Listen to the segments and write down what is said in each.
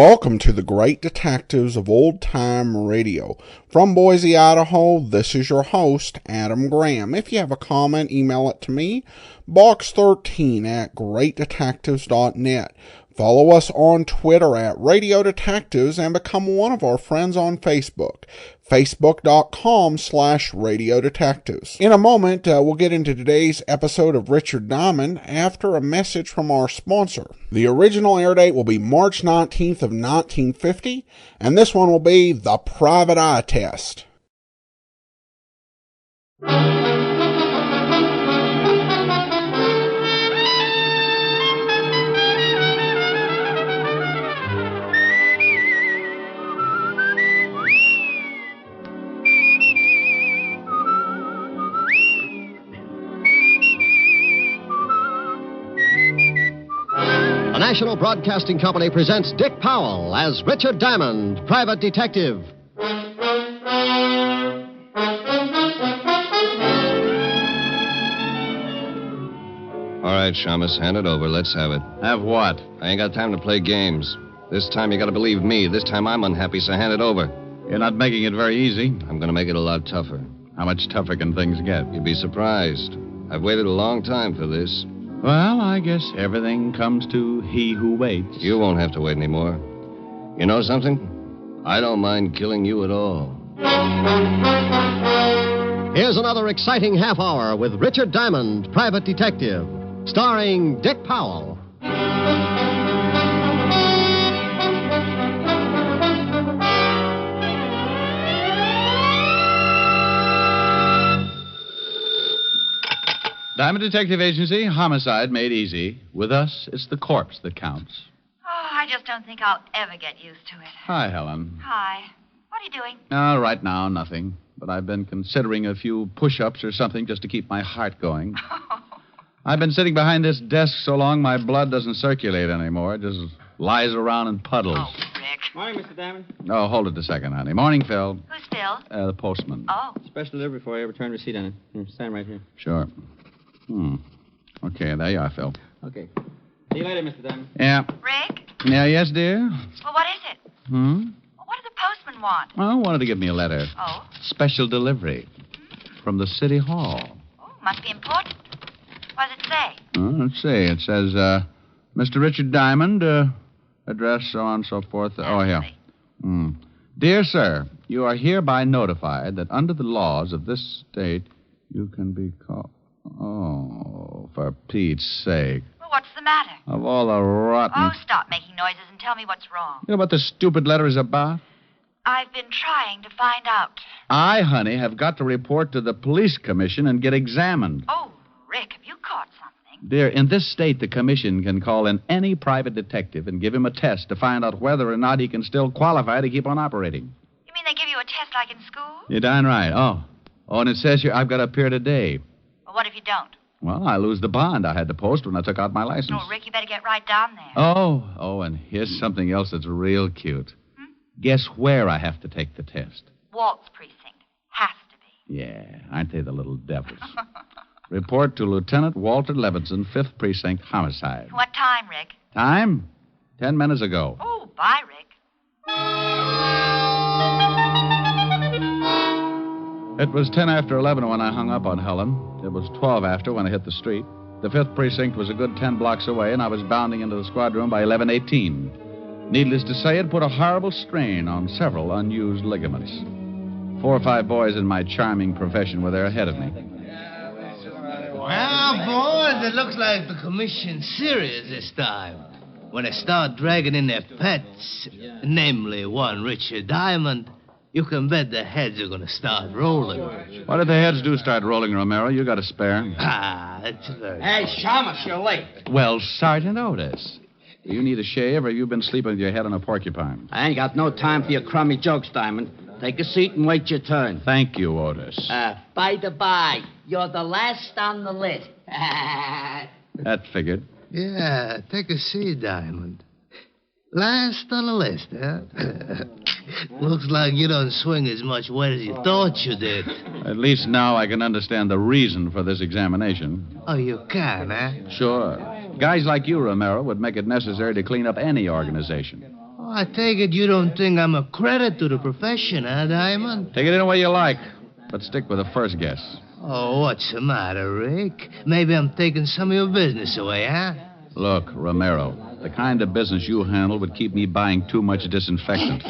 Welcome to the Great Detectives of Old Time Radio. From Boise, Idaho, this is your host, Adam Graham. If you have a comment, email it to me, box13@greatdetectives.net. Follow us on Twitter at Radio Detectives and become one of our friends on Facebook, facebook.com/Radio Detectives. In a moment, we'll get into today's episode of Richard Diamond after a message from our sponsor. The original air date will be March 19th of 1950, and this one will be The Private Eye Test. The National Broadcasting Company presents Dick Powell as Richard Diamond, Private Detective. All right, Shamus, hand it over. Let's have it. Have what? I ain't got time to play games. This time you gotta believe me. This time I'm unhappy, so hand it over. You're not making it very easy. I'm gonna make it a lot tougher. How much tougher can things get? You'd be surprised. I've waited a long time for this. Well, I guess everything comes to he who waits. You won't have to wait anymore. You know something? I don't mind killing you at all. Here's another exciting half hour with Richard Diamond, Private Detective, starring Dick Powell. Diamond Detective Agency, homicide made easy. With us, it's the corpse that counts. Oh, I just don't think I'll ever get used to it. Hi, Helen. Hi. What are you doing? Right now, nothing. But I've been considering a few push-ups or something just to keep my heart going. I've been sitting behind this desk so long my blood doesn't circulate anymore. It just lies around in puddles. Oh, Rick. Morning, Mr. Diamond. Oh, hold it a second, honey. Morning, Phil. Who's Phil? The postman. Oh. Special delivery for you. Return receipt on it. Here, sign right here. Sure. Okay, there you are, Phil. Okay. See you later, Mr. Diamond. Yeah. Rick? Yeah, yes, dear? Well, what is it? Hmm? Well, what did the postman want? Well, wanted to give me a letter. Oh? Special delivery. From the City Hall. Oh, must be important. What does it say? Let's see. It says, Mr. Richard Diamond, address, so on and so forth. Oh, here. Dear sir, you are hereby notified that under the laws of this state, you can be called... Oh, for Pete's sake. Well, what's the matter? Of all the rotten... Oh, stop making noises and tell me what's wrong. You know what the stupid letter is about? I've been trying to find out. I, honey, have got to report to the police commission and get examined. Oh, Rick, have you caught something? Dear, in this state, the commission can call in any private detective and give him a test to find out whether or not he can still qualify to keep on operating. You mean they give you a test like in school? You're darn right. Oh, and it says here I've got to appear today. Well, what if you don't? Well, I lose the bond I had to post when I took out my license. Oh, Rick, you better get right down there. Oh, and here's something else that's real cute. Guess where I have to take the test? Waltz precinct. Has to be. Yeah, aren't they the little devils? Report to Lieutenant Walter Levinson, 5th Precinct, homicide. What time, Rick? Time? 10 minutes ago. Oh, bye, Rick. It was 10 after 11 when I hung up on Helen. It was 12 after when I hit the street. The 5th Precinct was a good 10 blocks away, and I was bounding into the squad room by 11:18. Needless to say, it put a horrible strain on several unused ligaments. 4 or 5 boys in my charming profession were there ahead of me. Well, boys, it looks like the commission's serious this time. When they start dragging in their pets, namely one Richard Diamond, you can bet the heads are going to start rolling. What if the heads do start rolling, Romero? You got a spare? That's very... Hey, Shamus, you're late. Well, Sergeant Otis, do you need a shave, or have you been sleeping with your head on a porcupine? I ain't got no time for your crummy jokes, Diamond. Take a seat and wait your turn. Thank you, Otis. By the by, you're the last on the list. That figured. Yeah, take a seat, Diamond. Last on the list, huh? Looks like you don't swing as much weight as you thought you did. At least now I can understand the reason for this examination. Oh, you can, huh? Sure. Guys like you, Romero, would make it necessary to clean up any organization. Oh, I take it you don't think I'm a credit to the profession, huh, Diamond? Take it any way you like, but stick with the first guess. Oh, what's the matter, Rick? Maybe I'm taking some of your business away, huh? Look, Romero, the kind of business you handle would keep me buying too much disinfectant.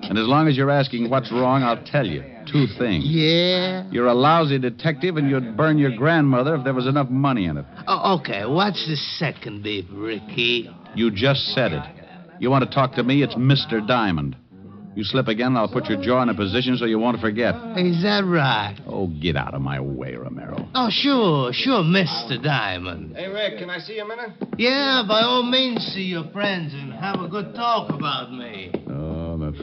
And as long as you're asking what's wrong, I'll tell you. 2 things. Yeah? You're a lousy detective, and you'd burn your grandmother if there was enough money in it. Oh, okay, what's the second beef, Ricky? You just said it. You want to talk to me, it's Mr. Diamond. You slip again, and I'll put your jaw in a position so you won't forget. Is that right? Oh, get out of my way, Romero. Oh, sure, Mr. Diamond. Hey, Rick, can I see you a minute? Yeah, by all means, see your friends and have a good talk about me. Oh,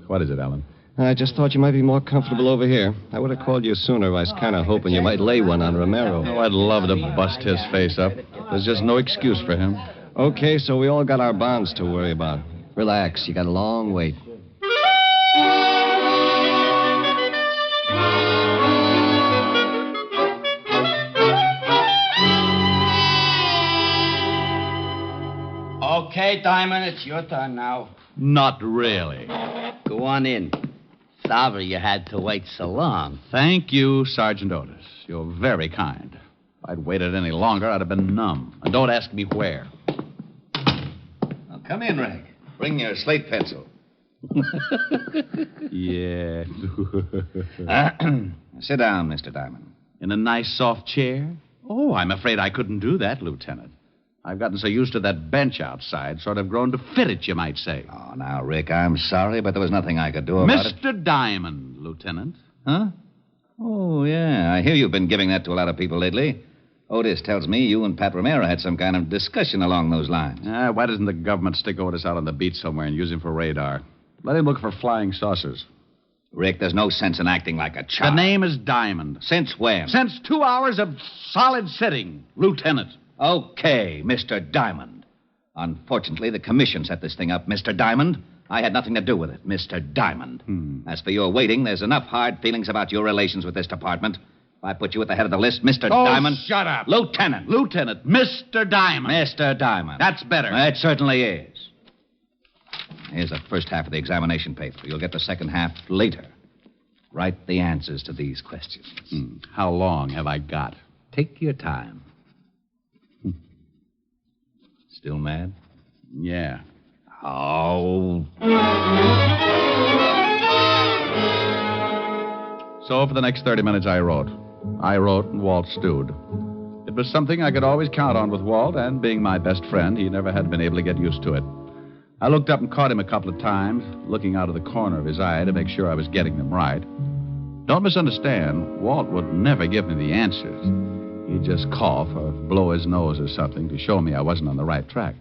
what is it, Alan? I just thought you might be more comfortable over here. I would have called you sooner. I was kind of hoping you might lay one on Romero. Oh, I'd love to bust his face up. There's just no excuse for him. Okay, so we all got our bonds to worry about. Relax, you got a long wait. Okay, Diamond, it's your turn now. Not really. Go on in. Sorry you had to wait so long. Thank you, Sergeant Otis. You're very kind. If I'd waited any longer, I'd have been numb. And don't ask me where. Now, come in, Rick. Bring your slate pencil. Yeah. Sit down, Mr. Diamond. In a nice, soft chair? Oh, I'm afraid I couldn't do that, Lieutenant. I've gotten so used to that bench outside, sort of grown to fit it, you might say. Oh, now, Rick, I'm sorry, but there was nothing I could do about it. Mr. Diamond, Lieutenant. Huh? Oh, yeah. I hear you've been giving that to a lot of people lately. Otis tells me you and Pat Romero had some kind of discussion along those lines. Why doesn't the government stick Otis out on the beach somewhere and use him for radar? Let him look for flying saucers. Rick, there's no sense in acting like a child. The name is Diamond. Since when? Since 2 hours of solid sitting, Lieutenant. Okay, Mr. Diamond. Unfortunately, the commission set this thing up, Mr. Diamond. I had nothing to do with it, Mr. Diamond. As for your waiting, there's enough hard feelings about your relations with this department. If I put you at the head of the list, Mr. Diamond... shut up. Lieutenant. Lieutenant. Mr. Diamond. Mr. Diamond. That's better. It certainly is. Here's the first half of the examination paper. You'll get the second half later. Write the answers to these questions. How long have I got? Take your time. Still mad? Yeah. Oh. So for the next 30 minutes, I wrote. I wrote, and Walt stewed. It was something I could always count on with Walt, and being my best friend, he never had been able to get used to it. I looked up and caught him a couple of times, looking out of the corner of his eye to make sure I was getting them right. Don't misunderstand, Walt would never give me the answers. He'd just cough or blow his nose or something to show me I wasn't on the right track.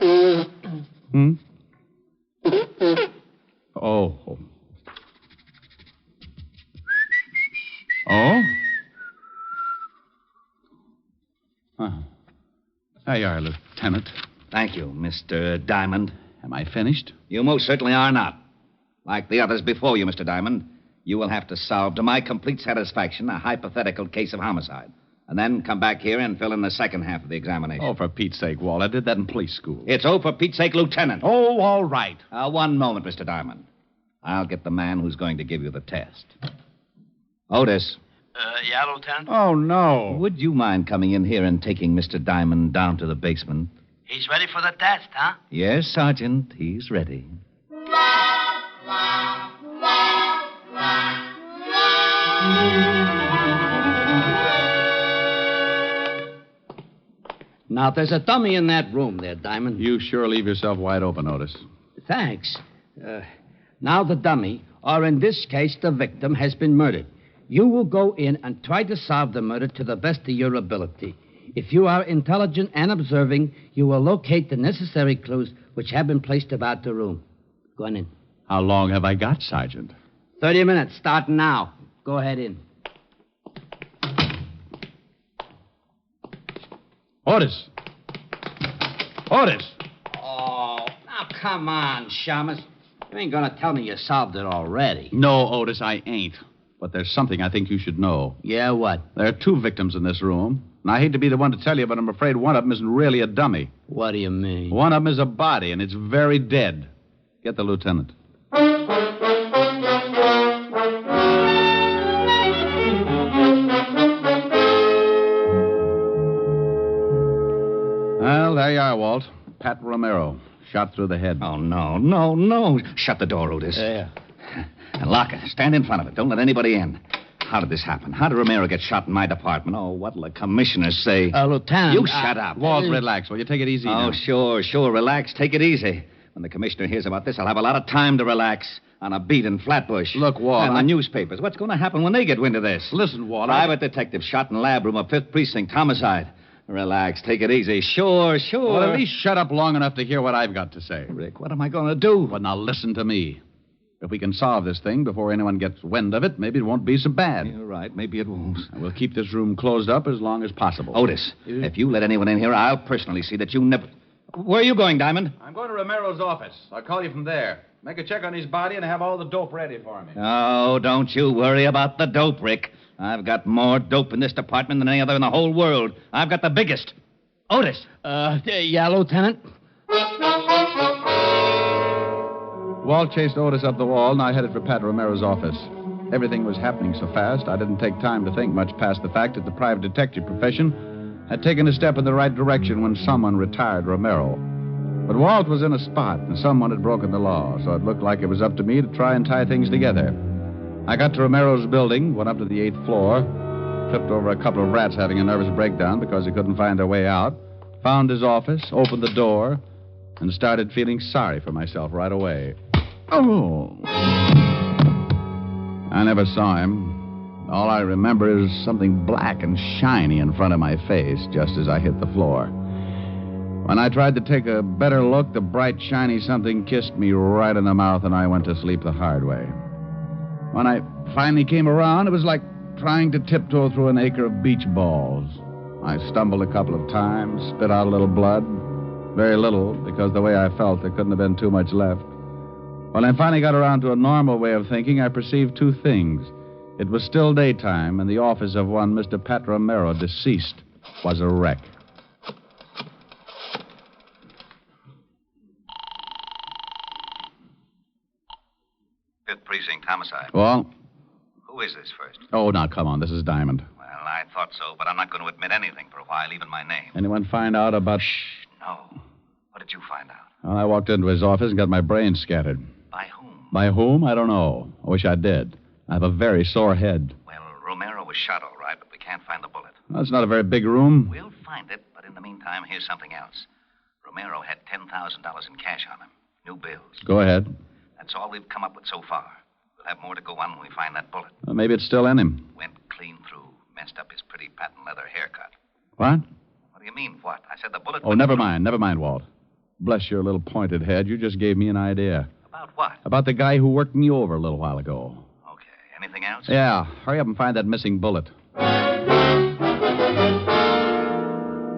Oh. Oh? There you are, Lieutenant. Thank you, Mr. Diamond. Am I finished? You most certainly are not. Like the others before you, Mr. Diamond, you will have to solve, to my complete satisfaction, a hypothetical case of homicide. And then come back here and fill in the second half of the examination. Oh, for Pete's sake, Walt. I did that in police school. It's for Pete's sake, Lieutenant. Oh, all right. One moment, Mr. Diamond. I'll get the man who's going to give you the test. Otis. Yeah, Lieutenant? Oh, no. Would you mind coming in here and taking Mr. Diamond down to the basement? He's ready for the test, huh? Yes, Sergeant. He's ready. Now, there's a dummy in that room there, Diamond. You sure leave yourself wide open, Otis. Thanks. Now the dummy, or in this case, the victim, has been murdered. You will go in and try to solve the murder to the best of your ability. If you are intelligent and observing, you will locate the necessary clues which have been placed about the room. Go on in. How long have I got, Sergeant? 30 minutes, starting now. Go ahead in. Otis! Otis! Oh, now come on, Shamus. You ain't gonna tell me you solved it already. No, Otis, I ain't. But there's something I think you should know. Yeah, what? There are 2 victims in this room. And I hate to be the one to tell you, but I'm afraid one of them isn't really a dummy. What do you mean? One of them is a body, and it's very dead. Get the lieutenant. Well, there you are, Walt. Pat Romero, shot through the head. Oh, no. Shut the door, Otis. Yeah. And lock it. Stand in front of it. Don't let anybody in. How did this happen? How did Romero get shot in my department? Oh, what'll the commissioners say? Lieutenant... You shut up. Walt, relax. Will you take it easy now? Oh, sure. Relax. Take it easy. When the commissioner hears about this, I'll have a lot of time to relax on a beat in Flatbush. Look, Walt... And the newspapers. What's going to happen when they get wind of this? Listen, Walt... Private detective shot in lab room of 5th Precinct. Homicide. Relax. Take it easy. Sure. Well, at least shut up long enough to hear what I've got to say. Rick, what am I going to do? Well, now listen to me. If we can solve this thing before anyone gets wind of it, maybe it won't be so bad. You're right. Maybe it won't. We'll keep this room closed up as long as possible. Otis, if you let anyone in here, I'll personally see that you never... Where are you going, Diamond? I'm going to Romero's office. I'll call you from there. Make a check on his body and have all the dope ready for me. Oh, don't you worry about the dope, Rick. I've got more dope in this department than any other in the whole world. I've got the biggest. Otis. Yeah, Lieutenant? Walt chased Otis up the wall, and I headed for Pat Romero's office. Everything was happening so fast, I didn't take time to think much past the fact that the private detective profession had taken a step in the right direction when someone retired Romero. But Walt was in a spot, and someone had broken the law, so it looked like it was up to me to try and tie things together. I got to Romero's building, went up to the 8th floor, tripped over a couple of rats having a nervous breakdown because they couldn't find their way out, found his office, opened the door, and started feeling sorry for myself right away. Oh. I never saw him. All I remember is something black and shiny in front of my face just as I hit the floor. When I tried to take a better look, the bright, shiny something kissed me right in the mouth, and I went to sleep the hard way. When I finally came around, it was like trying to tiptoe through an acre of beach balls. I stumbled a couple of times, spit out a little blood. Very little, because the way I felt, there couldn't have been too much left. When I finally got around to a normal way of thinking, I perceived 2 things. It was still daytime, and the office of one Mr. Pat Romero, deceased, was a wreck. Fifth Precinct homicide. Well? Who is this first? Oh, now, come on. This is Diamond. Well, I thought so, but I'm not going to admit anything for a while, even my name. Anyone find out about... Shh, no. What did you find out? Well, I walked into his office and got my brains scattered. By whom? By whom? I don't know. I wish I did. I have a very sore head. Well, Romero was shot all right, but we can't find the bullet. Well, it's not a very big room. We'll find it, but in the meantime, here's something else. Romero had $10,000 in cash on him. New bills. Go ahead. That's all we've come up with so far. We'll have more to go on when we find that bullet. Well, maybe it's still in him. Went clean through. Messed up his pretty patent leather haircut. What? What do you mean, what? I said the bullet... Oh, never mind, Walt. Bless your little pointed head. You just gave me an idea. About what? About the guy who worked me over a little while ago. Okay. Anything else? Yeah. Hurry up and find that missing bullet.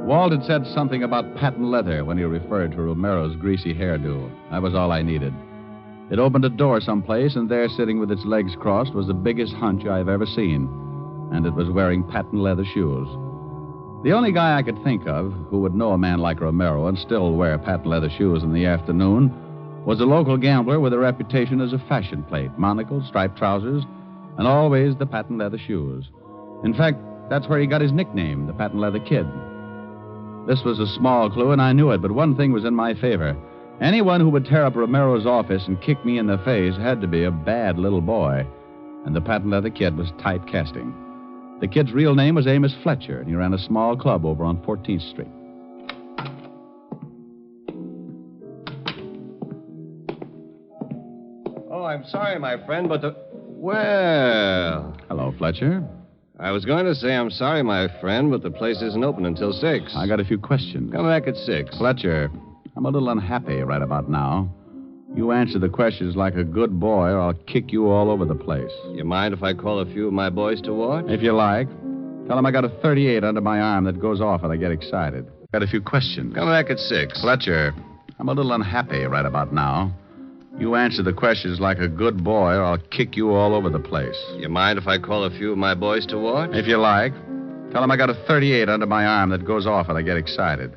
Walt had said something about patent leather when he referred to Romero's greasy hairdo. That was all I needed. It opened a door someplace, and there, sitting with its legs crossed, was the biggest hunch I've ever seen. And it was wearing patent leather shoes. The only guy I could think of who would know a man like Romero and still wear patent leather shoes in the afternoon was a local gambler with a reputation as a fashion plate, monocle, striped trousers, and always the patent leather shoes. In fact, that's where he got his nickname, the Patent Leather Kid. This was a small clue, and I knew it, but one thing was in my favor. Anyone who would tear up Romero's office and kick me in the face had to be a bad little boy, and the Patent Leather Kid was typecasting. The kid's real name was Amos Fletcher, and he ran a small club over on 14th Street. Oh, I'm sorry, my friend, but the... Well... Hello, Fletcher. I was going to say I'm sorry, my friend, but the place isn't open until 6. I got a few questions. Come back at 6. Fletcher, I'm a little unhappy right about now. You answer the questions like a good boy, or I'll kick you all over the place. You mind if I call a few of my boys to watch? If you like. Tell them I got a 38 under my arm that goes off when I get excited. Got a few questions. Come back at 6. Fletcher, I'm a little unhappy right about now. You answer the questions like a good boy, or I'll kick you all over the place. You mind if I call a few of my boys to watch? If you like. Tell them I got a .38 under my arm that goes off when I get excited.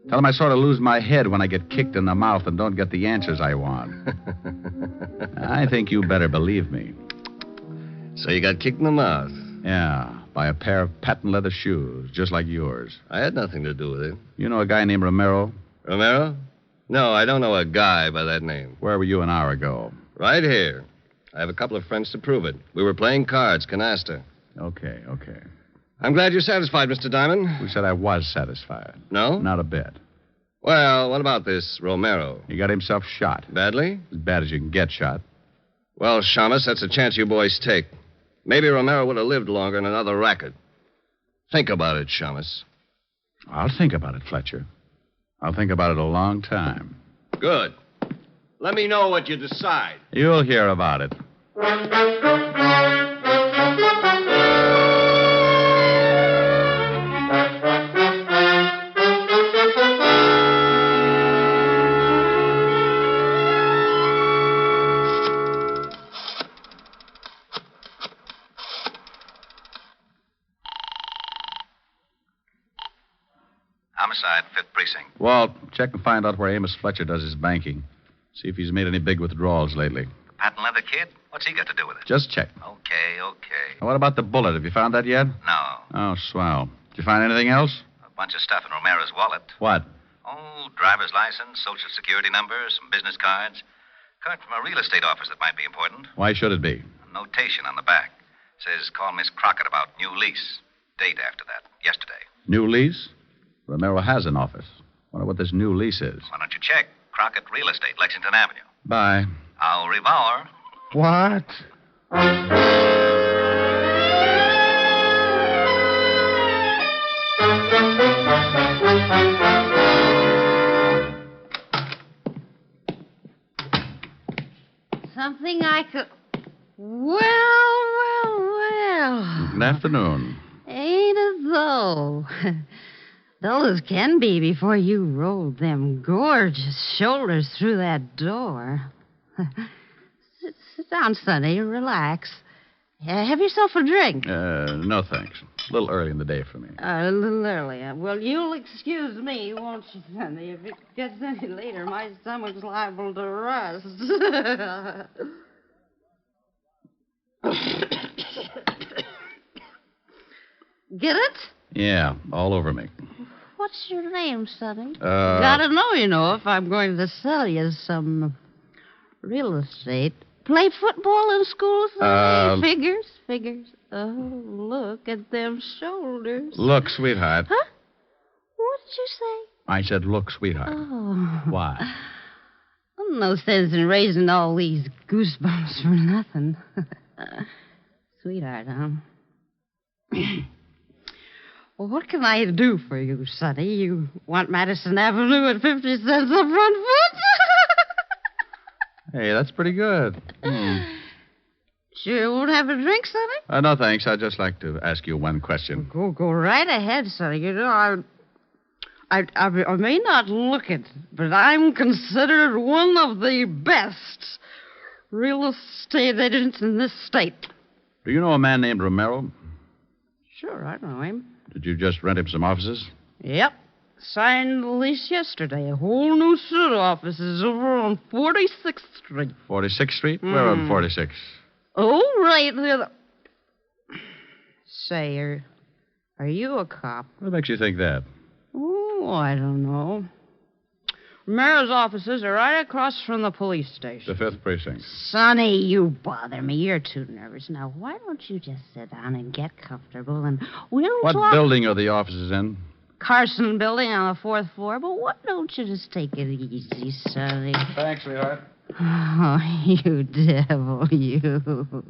Tell them I sort of lose my head when I get kicked in the mouth and don't get the answers I want. I think you better believe me. So you got kicked in the mouth? Yeah, by a pair of patent leather shoes, just like yours. I had nothing to do with it. You know a guy named Romero? Romero? No, I don't know a guy by that name. Where were you an hour ago? Right here. I have a couple of friends to prove it. We were playing cards, canasta. Okay. I'm glad you're satisfied, Mr. Diamond. Who said I was satisfied? No? Not a bit. Well, what about this Romero? He got himself shot. Badly? As bad as you can get shot. Well, Shamus, that's a chance you boys take. Maybe Romero would have lived longer in another racket. Think about it, Shamus. I'll think about it, Fletcher. I'll think about it a long time. Good. Let me know what you decide. You'll hear about it. Homicide, 5th Precinct. Walt, check and find out where Amos Fletcher does his banking. See if he's made any big withdrawals lately. Patent leather kid? What's he got to do with it? Just check. Okay. Now, what about the bullet? Have you found that yet? No. Oh, swell. Did you find anything else? A bunch of stuff in Romero's wallet. What? Oh, driver's license, social security numbers, some business cards. Card from a real estate office that might be important. Why should it be? A notation on the back. Says call Miss Crockett about new lease. Date after that. Yesterday. New lease? Romero has an office. Wonder what this new lease is. Why don't you check? Crockett Real Estate, Lexington Avenue. Bye. Au revoir. What? Something I could... Well. Good afternoon. Ain't it though? Dull as can be before you rolled them gorgeous shoulders through that door. Sit down, Sonny. Relax. Have yourself a drink. No thanks. A little early in the day for me. A little early. Well, you'll excuse me, won't you, Sonny? If it gets any later, my stomach's liable to rust. Get it? Yeah, all over me. What's your name, Sonny? Gotta know, if I'm going to sell you some real estate. Play football in school, Sonny? Figures. Oh, look at them shoulders. Look, sweetheart. Huh? What did you say? I said, look, sweetheart. Oh. Why? No sense in raising all these goosebumps for nothing. Sweetheart, huh? Well, what can I do for you, Sonny? You want Madison Avenue at 50 cents a front foot? Hey, that's pretty good. Sure you won't have a drink, Sonny? No, thanks. I'd just like to ask you one question. Go right ahead, Sonny. You know, I may not look it, but I'm considered one of the best real estate agents in this state. Do you know a man named Romero? Sure, I know him. Did you just rent him some offices? Yep. Signed the lease yesterday. A whole new suit of offices over on 46th Street. 46th Street? Where on 46? Oh, right there. Say, are you a cop? What makes you think that? Oh, I don't know. Romero's offices are right across from the police station. The 5th Precinct. Sonny, you bother me. You're too nervous. Now, why don't you just sit down and get comfortable and we'll What talk... building are the offices in? Carson building on the 4th floor. But why don't you just take it easy, Sonny? Thanks, sweetheart. Oh, you devil, you.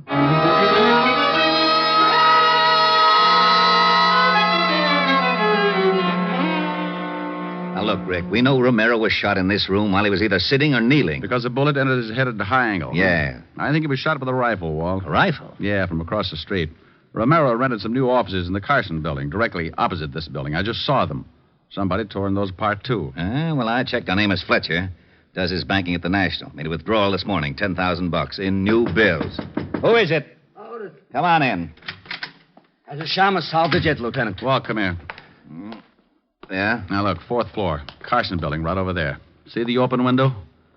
Now, look, Rick, we know Romero was shot in this room while he was either sitting or kneeling. Because the bullet entered his head at a high angle. Yeah. I think he was shot with a rifle, Walt. A rifle? Yeah, from across the street. Romero rented some new offices in the Carson building, directly opposite this building. I just saw them. Somebody tore those apart, too. Well, I checked on Amos Fletcher. Does his banking at the National. Made a withdrawal this morning, $10,000 in new bills. Who is it? Otis. Come on in. Has the Shamus solved it yet, Lieutenant? Walt, come here. Yeah? Now, look, 4th floor. Carson building right over there. See the open window?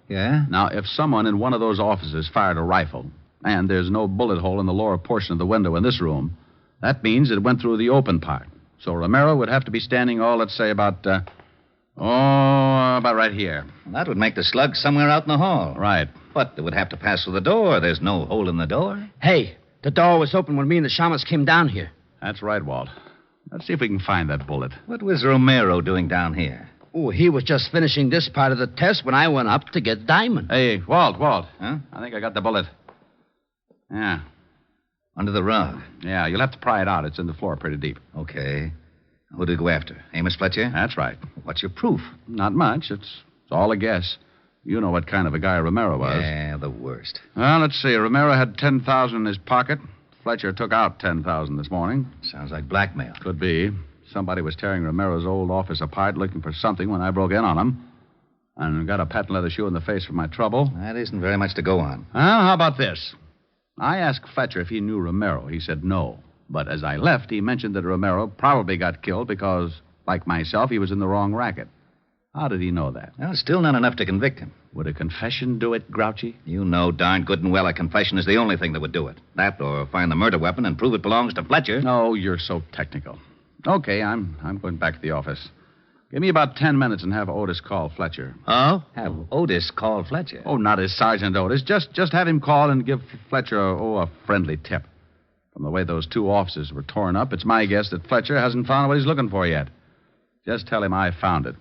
Yeah? Now, if someone in one of those offices fired a rifle, and there's no bullet hole in the lower portion of the window in this room, that means it went through the open part. So Romero would have to be standing, let's say about right here. Well, that would make the slug somewhere out in the hall. Right. But it would have to pass through the door. There's no hole in the door. Hey, the door was open when me and the Shamus came down here. That's right, Walt. Let's see if we can find that bullet. What was Romero doing down here? Oh, he was just finishing this part of the test when I went up to get Diamond. Hey, Walt. Huh? I think I got the bullet. Yeah. Under the rug. Yeah, you'll have to pry it out. It's in the floor pretty deep. Okay. Who did he go after? Amos Fletcher? That's right. What's your proof? Not much. It's all a guess. You know what kind of a guy Romero was. Yeah, the worst. Well, let's see. Romero had $10,000 in his pocket. Fletcher took out $10,000 this morning. Sounds like blackmail. Could be. Somebody was tearing Romero's old office apart looking for something when I broke in on him. And got a patent leather shoe in the face for my trouble. That isn't very much to go on. Well, how about this? I asked Fletcher if he knew Romero. He said no. But as I left, he mentioned that Romero probably got killed because, like myself, he was in the wrong racket. How did he know that? Well, still not enough to convict him. Would a confession do it, Grouchy? You know darn good and well a confession is the only thing that would do it. That or find the murder weapon and prove it belongs to Fletcher. No, you're so technical. Okay, I'm going back to the office. Give me about 10 minutes and have Otis call Fletcher. Oh? Have Otis call Fletcher? Oh, not as Sergeant Otis. Just have him call and give Fletcher a friendly tip. From the way those two offices were torn up, it's my guess that Fletcher hasn't found what he's looking for yet. Just tell him I found it.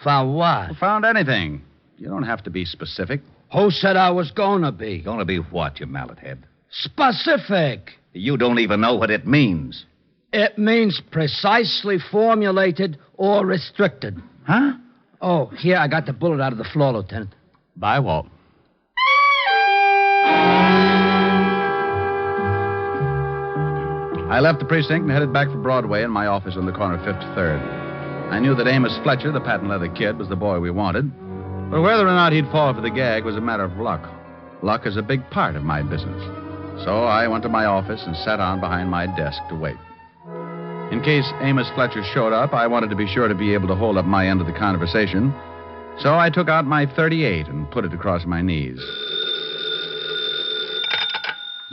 Found what? Well, found anything. You don't have to be specific. Who said I was going to be? Going to be what, you mallet head? Specific. You don't even know what it means. It means precisely formulated or restricted. Huh? Oh, here, I got the bullet out of the floor, Lieutenant. Bye, Walt. I left the precinct and headed back for Broadway in my office on the corner of 53rd. I knew that Amos Fletcher, the patent leather kid, was the boy we wanted. But whether or not he'd fall for the gag was a matter of luck. Luck is a big part of my business. So I went to my office and sat down behind my desk to wait. In case Amos Fletcher showed up, I wanted to be sure to be able to hold up my end of the conversation. So I took out my .38 and put it across my knees.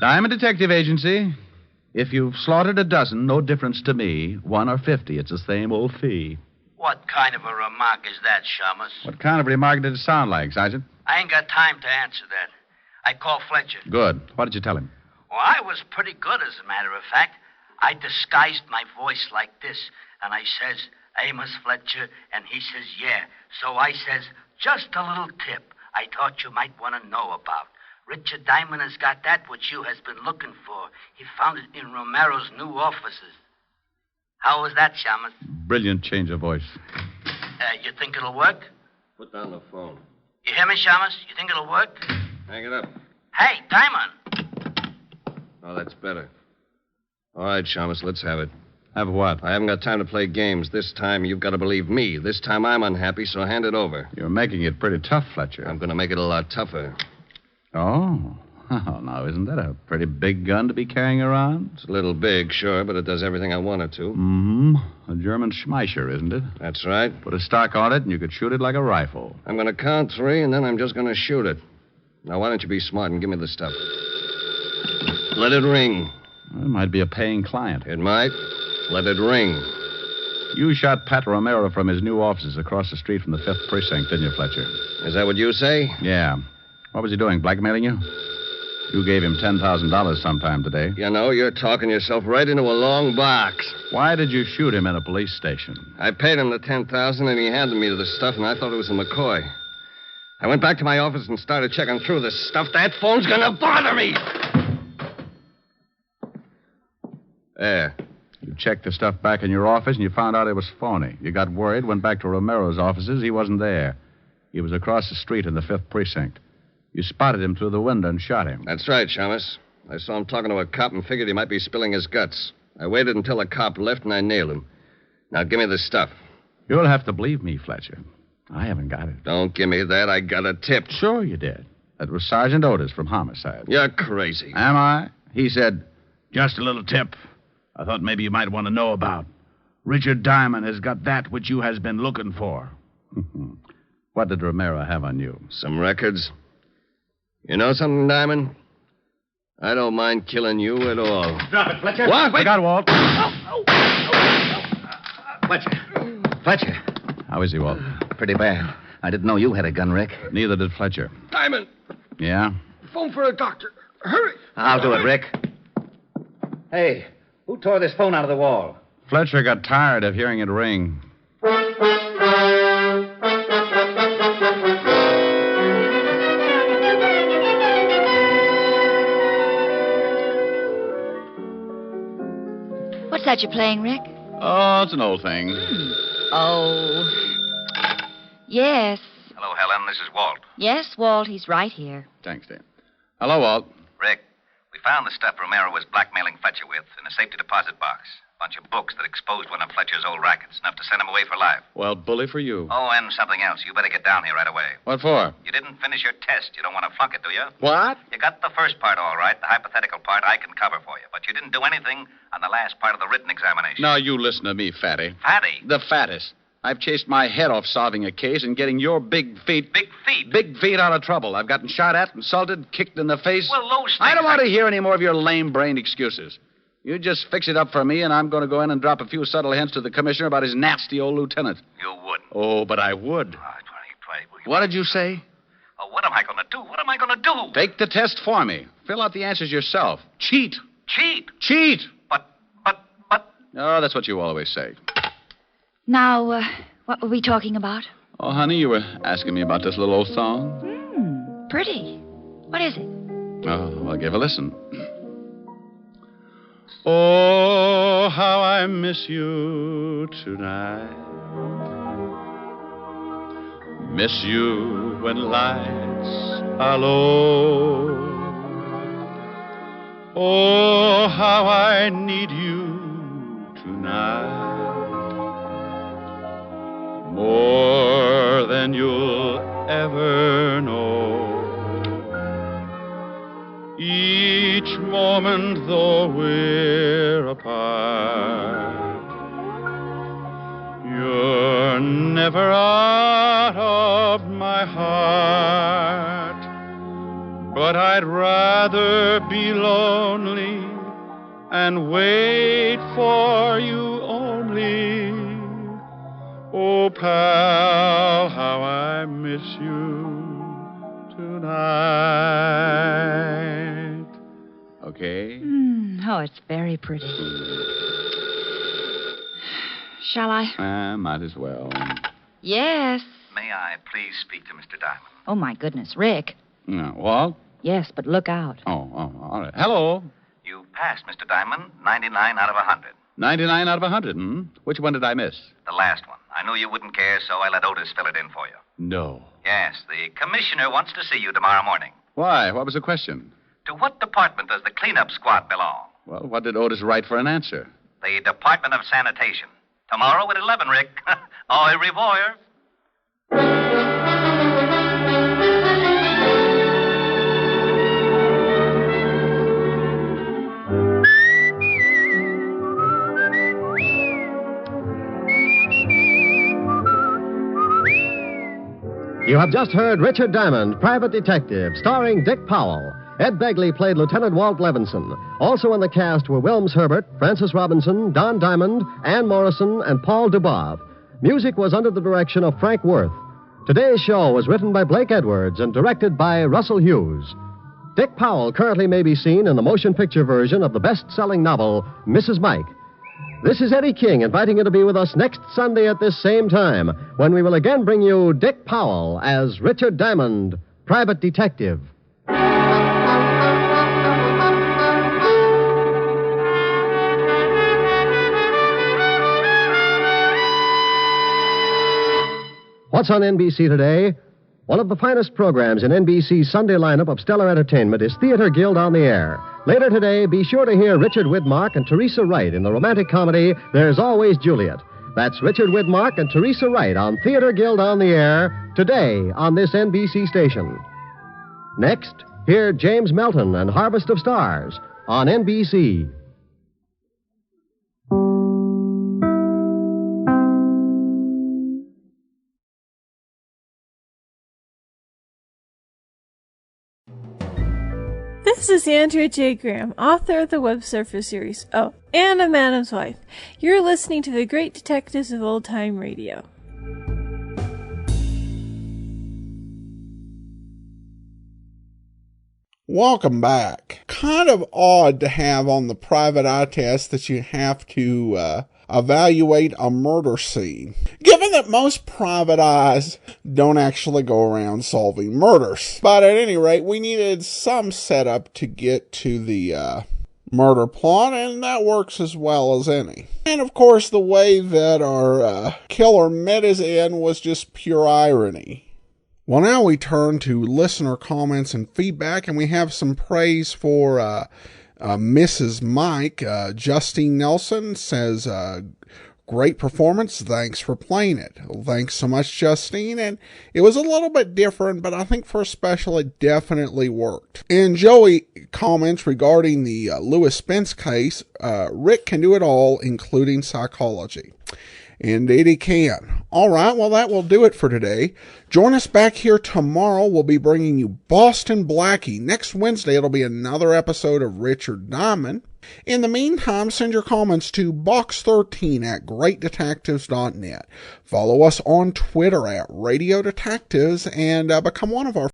Diamond Detective Agency. If you've slaughtered a dozen, no difference to me. 1 or 50, it's the same old fee. What kind of a remark is that, Shamus? What kind of remark did it sound like, Sergeant? I ain't got time to answer that. I called Fletcher. Good. What did you tell him? Well, I was pretty good, as a matter of fact. I disguised my voice like this, and I says, Amos Fletcher, and he says, yeah. So I says, just a little tip I thought you might want to know about. Richard Diamond has got that which you has been looking for. He found it in Romero's new offices. How was that, Shamus? Brilliant change of voice. You think it'll work? Put down the phone. You hear me, Shamus? You think it'll work? Hang it up. Hey, Diamond! Oh, that's better. All right, Shamus, let's have it. Have what? I haven't got time to play games. This time you've got to believe me. This time I'm unhappy, so hand it over. You're making it pretty tough, Fletcher. I'm going to make it a lot tougher. Oh. Oh, now, isn't that a pretty big gun to be carrying around? It's a little big, sure, but it does everything I want it to. Mm-hmm. A German Schmeischer, isn't it? That's right. Put a stock on it, and you could shoot it like a rifle. I'm going to count 3, and then I'm just going to shoot it. Now, why don't you be smart and give me the stuff? Let it ring. Well, it might be a paying client. It might. Let it ring. You shot Pat Romero from his new offices across the street from the 5th Precinct, didn't you, Fletcher? Is that what you say? Yeah. What was he doing, blackmailing you? You gave him $10,000 sometime today. You know, you're talking yourself right into a long box. Why did you shoot him in a police station? I paid him the $10,000, and he handed me the stuff, and I thought it was a McCoy. I went back to my office and started checking through this stuff. That phone's gonna bother me! There. You checked the stuff back in your office, and you found out it was phony. You got worried, went back to Romero's offices. He wasn't there. He was across the street in the 5th Precinct. You spotted him through the window and shot him. That's right, Shamus. I saw him talking to a cop and figured he might be spilling his guts. I waited until the cop left, and I nailed him. Now, give me the stuff. You'll have to believe me, Fletcher. I haven't got it. Don't give me that. I got a tip. Sure you did. That was Sergeant Otis from Homicide. You're crazy. Am I? He said, Just a little tip I thought maybe you might want to know about. Richard Diamond has got that which you has been looking for. What did Romero have on you? Some records. You know something, Diamond? I don't mind killing you at all. Drop it, Fletcher. What? I got Walt. Fletcher. How is he, Walt? Pretty bad. I didn't know you had a gun, Rick. Neither did Fletcher. Diamond, Yeah? phone for a doctor. Hurry. I'll do it, Rick. Hey, who tore this phone out of the wall? Fletcher got tired of hearing it ring. What's that you're playing, Rick? Oh, it's an old thing. Oh. Yes. Hello, Helen. This is Walt. Yes, Walt, he's right here. Thanks, Dan. Hello, Walt. Rick, we found the stuff Romero was blackmailing Fletcher with in a safety deposit box. A bunch of books that exposed one of Fletcher's old rackets, enough to send him away for life. Well, bully for you. Oh, and something else. You better get down here right away. What for? You didn't finish your test. You don't want to flunk it, do you? What? You got the first part all right. The hypothetical part I can cover for you. But you didn't do anything on the last part of the written examination. Now, you listen to me, Fatty. Fatty? The fattest. I've chased my head off solving a case and getting your big feet... Big feet? Big feet out of trouble. I've gotten shot at, insulted, kicked in the face. Well, those things... I don't want to hear any more of your lame-brained excuses. You just fix it up for me, and I'm going to go in and drop a few subtle hints to the commissioner about his nasty old lieutenant. You wouldn't. Oh, but I would. Oh, What did you say? Oh, what am I going to do? What am I going to do? Take the test for me. Fill out the answers yourself. Cheat. Cheat? Cheat. But... Oh, that's what you always say. Now, what were we talking about? Oh, honey, you were asking me about this little old song. Pretty. What is it? Oh, well, give a listen. Oh, how I miss you tonight. Miss you when lights are low. Oh, how I need you tonight. More than you'll ever know. Each moment, though we're apart, you're never out of my heart. But I'd rather be lonely and wait for you only. Oh, pal, how I miss you tonight. Okay? Oh, it's very pretty. Shall I? Might as well. Yes. May I please speak to Mr. Diamond? Oh, my goodness, Rick. No, Walt? Yes, but look out. Oh, all right. Hello. You passed, Mr. Diamond, 99 out of 100. 99 out of 100, Which one did I miss? The last one. I knew you wouldn't care, so I let Otis fill it in for you. No. Yes, the commissioner wants to see you tomorrow morning. Why? What was the question? To what department does the cleanup squad belong? Well, what did Otis write for an answer? The Department of Sanitation. Tomorrow at 11, Rick. Au revoir. You have just heard Richard Diamond, Private Detective, starring Dick Powell. Ed Begley played Lieutenant Walt Levinson. Also in the cast were Wilms Herbert, Francis Robinson, Don Diamond, Ann Morrison, and Paul Dubov. Music was under the direction of Frank Worth. Today's show was written by Blake Edwards and directed by Russell Hughes. Dick Powell currently may be seen in the motion picture version of the best-selling novel, Mrs. Mike. This is Eddie King inviting you to be with us next Sunday at this same time when we will again bring you Dick Powell as Richard Diamond, Private Detective. What's on NBC today? One of the finest programs in NBC's Sunday lineup of stellar entertainment is Theater Guild on the Air. Later today, be sure to hear Richard Widmark and Teresa Wright in the romantic comedy There's Always Juliet. That's Richard Widmark and Teresa Wright on Theater Guild on the Air today on this NBC station. Next, hear James Melton and Harvest of Stars on NBC. This is Andrea J. Graham, author of the Web Surfer series. Oh, and a Madam's Wife. You're listening to the Great Detectives of Old Time Radio. Welcome back. Kind of odd to have on the private eye test that you have to evaluate a murder scene, given that most private eyes don't actually go around solving murders. But at any rate, we needed some setup to get to the murder plot, and that works as well as any. And of course, the way that our killer met his end was just pure irony. Well, now we turn to listener comments and feedback, and we have some praise for Mrs. Mike. Justine Nelson says, great performance. Thanks for playing it. Well, thanks so much, Justine. And it was a little bit different, but I think for a special, it definitely worked. And Joey comments regarding the Lewis Spence case. Rick can do it all, including psychology. Indeed he can. All right, well, that will do it for today. Join us back here tomorrow. We'll be bringing you Boston Blackie. Next Wednesday, it'll be another episode of Richard Diamond. In the meantime, send your comments to box13@greatdetectives.net. Follow us on Twitter @Radio Detectives and become one of our